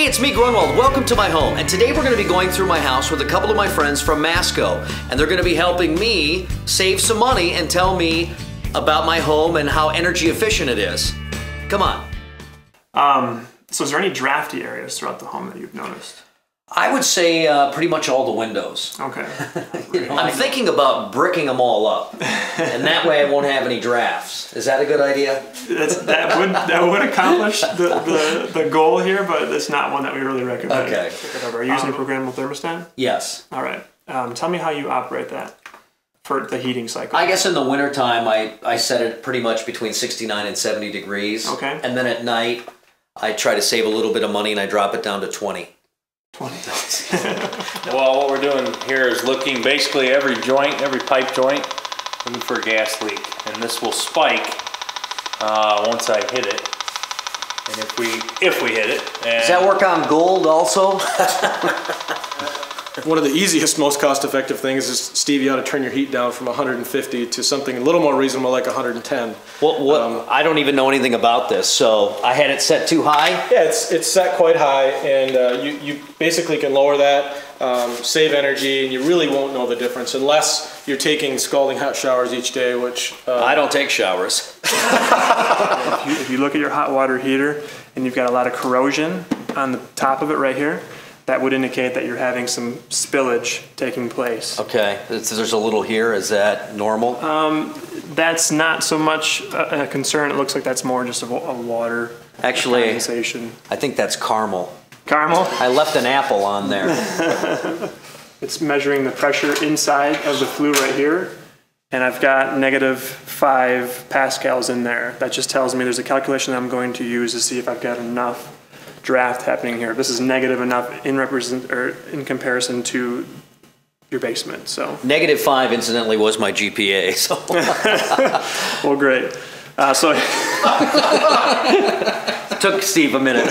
Hey, it's me, Grunwald. Welcome to my home. And today we're going to be going through my house with a couple of my friends from Masco. And they're going to be helping me save some money and tell me about my home and how energy efficient it is. Come on. So is there any drafty areas throughout the home that you've noticed? I would say pretty much all the windows. Okay. I'm thinking about bricking them all up. And that way I won't have any drafts. Is that a good idea? That would accomplish the goal here, but it's not one that we really recommend. Okay. Are you using a programmable thermostat? Yes. All right. Tell me how you operate that for the heating cycle. I guess in the wintertime I set it pretty much between 69 and 70 degrees. Okay. And then at night I try to save a little bit of money and I drop it down to 20. 20. Well, what we're doing here is looking basically every joint, every pipe joint, looking for a gas leak. And this will spike once I hit it. And if we hit it. Does that work on gold also? One of the easiest, most cost-effective things is, Steve, you ought to turn your heat down from 150 to something a little more reasonable like 110. What, I don't even know anything about this, so I had it set too high? Yeah, it's set quite high, and you basically can lower that, save energy, and you really won't know the difference unless you're taking scalding hot showers each day, which... I don't take showers. If you look at your hot water heater and you've got a lot of corrosion on the top of it right here, that would indicate that you're having some spillage taking place. Okay, there's a little here. Is that normal? That's not so much a concern. It looks like that's more just a water condensation. I think that's caramel. Caramel? I left an apple on there. It's measuring the pressure inside of the flue right here, and I've got -5 pascals in there. That just tells me there's a calculation that I'm going to use to see if I've got enough draft happening here. This is negative enough in comparison to your basement. So -5 incidentally was my GPA. So well, great. Took Steve a minute.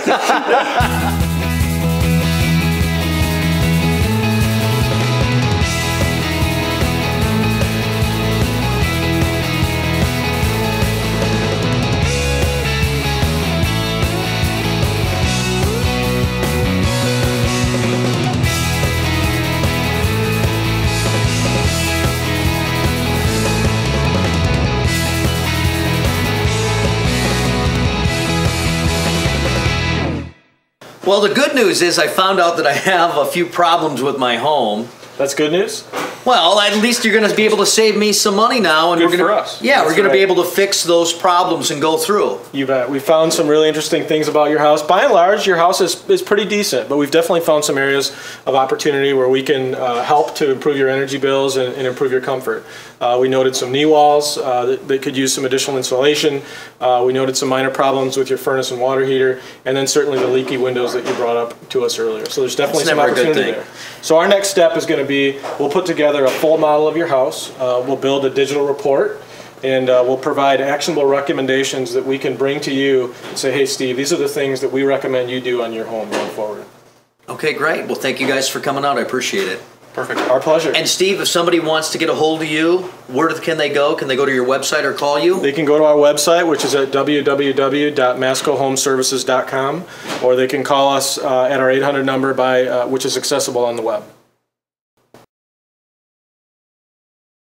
Well, the good news is I found out that I have a few problems with my home. That's good news? Well, at least you're going to be able to save me some money now. And Good we're gonna, for us. Yeah, That's we're going to right. be able to fix those problems and go through. You bet. We found some really interesting things about your house. By and large, your house is pretty decent, but we've definitely found some areas of opportunity where we can help to improve your energy bills and improve your comfort. We noted some knee walls that could use some additional insulation. We noted some minor problems with your furnace and water heater, and then certainly the leaky windows that you brought up to us earlier. So there's definitely some opportunity there. So our next step is going to be, we'll put together a full model of your house. We'll build a digital report, and we'll provide actionable recommendations that we can bring to you and say, hey, Steve, these are the things that we recommend you do on your home going forward. Okay, great. Well, thank you guys for coming out. I appreciate it. Perfect. Our pleasure. And Steve, if somebody wants to get a hold of you, where can they go? Can they go to your website or call you? They can go to our website, which is at www.mascohomeservices.com, or they can call us at our 800 number which is accessible on the web.